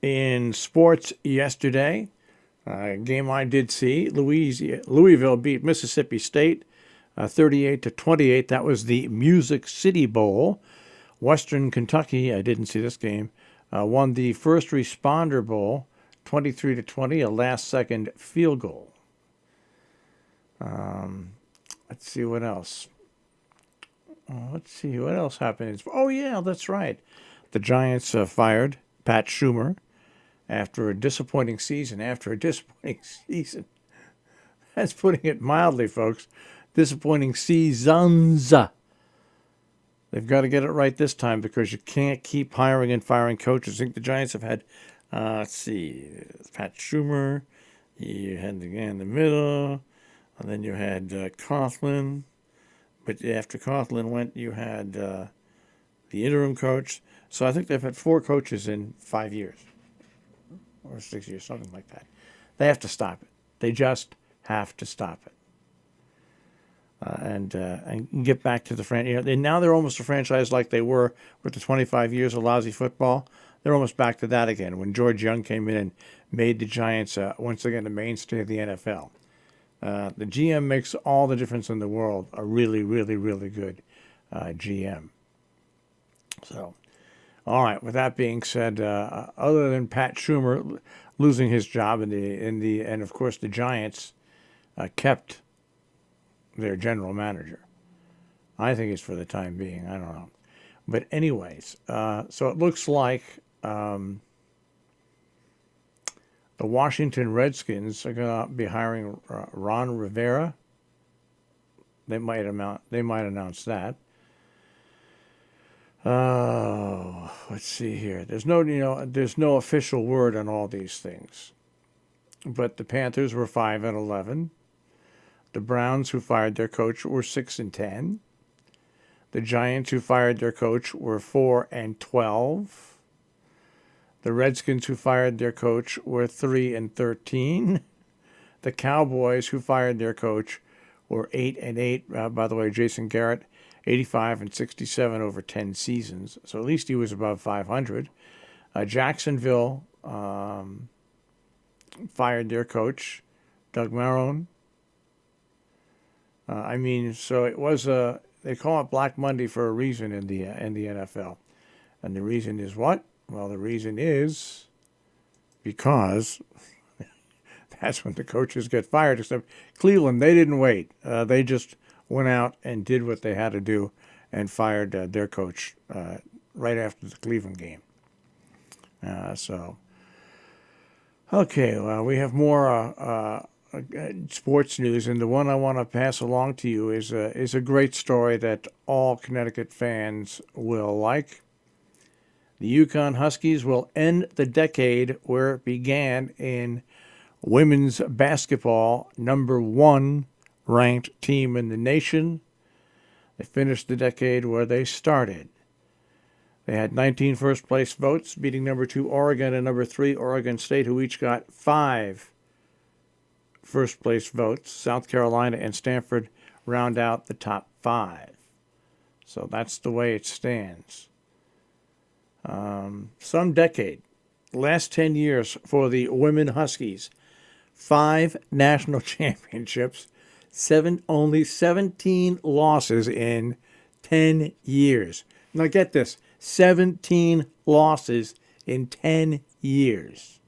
In sports yesterday, game I did see, Louisville beat Mississippi State 38-28. That was the Music City Bowl. Western Kentucky, I didn't see this game, won the First Responder Bowl 23-20, a last-second field goal. Let's see what else. Let's see what else happened. Oh, yeah, that's right. The Giants fired Pat Schumer after a disappointing season. That's putting it mildly, folks. Disappointing seasons. They've got to get it right this time because you can't keep hiring and firing coaches. I think the Giants have had, let's see, Pat Schumer. You had the guy in the middle. And then you had Coughlin. But after Coughlin went, you had the interim coach. So I think they've had 4 coaches in 5 years. Or 6 years, something like that. They have to stop it. They just have to stop it. And get back to the franchise. Now they're almost a franchise like they were with the 25 years of lousy football. They're almost back to that again when George Young came in and made the Giants once again the mainstay of the NFL. The GM makes all the difference in the world. A really, really, really good GM. So, all right. With that being said, other than Pat Schumer losing his job and of course the Giants kept their general manager. I think it's for the time being. I don't know. But anyways, so it looks like the Washington Redskins are going to be hiring Ron Rivera. They might announce that. Let's see here. There's no official word on all these things. But the Panthers were 5-11. The Browns, who fired their coach, were 6-10. The Giants, who fired their coach, were 4-12. The Redskins, who fired their coach, were 3-13. The Cowboys, who fired their coach, were 8-8. By the way, Jason Garrett, 85-67 over 10 seasons. So at least he was above 500. Jacksonville fired their coach, Doug Marrone. So it was they call it Black Monday for a reason in the NFL. And the reason is what? Well, the reason is because that's when the coaches get fired. Except Cleveland, they didn't wait. They just went out and did what they had to do and fired their coach right after the Cleveland game. Okay, well, we have more sports news, and the one I want to pass along to you is a great story that all Connecticut fans will like. The Yukon Huskies will end the decade where it began in women's basketball, number 1 ranked team in the nation. They finished the decade where they started. They had 19 first-place votes, beating number 2 Oregon and number 3 Oregon State, who each got 5 first-place votes. South Carolina and Stanford round out the top 5. So that's the way it stands. Some decade, last 10 years for the women Huskies, 5 national championships, only 17 losses in 10 years. Now get this, 17 losses in 10 years.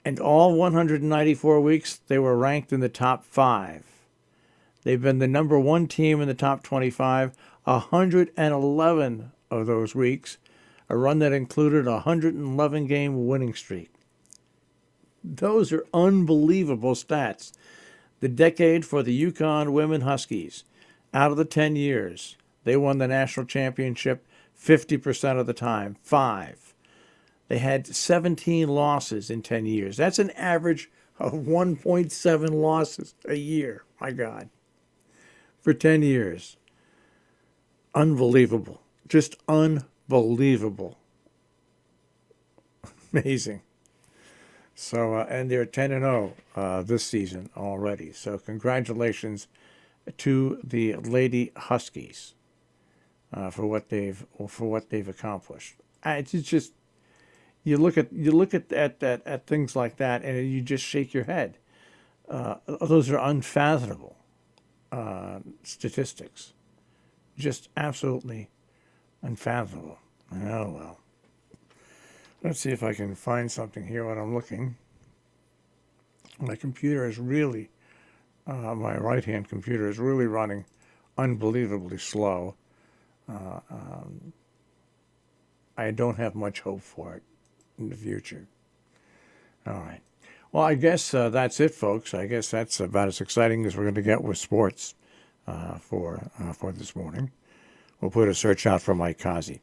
And all 194 weeks, they were ranked in the top 5. They've been the number 1 team in the top 25, 111 of those weeks, a run that included a 111-game winning streak. Those are unbelievable stats. The decade for the Yukon women Huskies. Out of the 10 years, they won the national championship 50% of the time, 5. They had 17 losses in 10 years. That's an average of 1.7 losses a year. My God. For 10 years. Unbelievable. Just unbelievable. Amazing. So, and they're 10-0 this season already. So, congratulations to the Lady Huskies for what they've accomplished. It's just, you look at things like that, and you just shake your head. Those are unfathomable statistics, just absolutely unfathomable. Oh well. Let's see if I can find something here while I'm looking. My computer is really, my right-hand computer is really running unbelievably slow. I don't have much hope for it in the future. All right. Well, I guess that's it, folks. I guess that's about as exciting as we're going to get with sports for this morning. We'll put a search out for Mike Cozzi.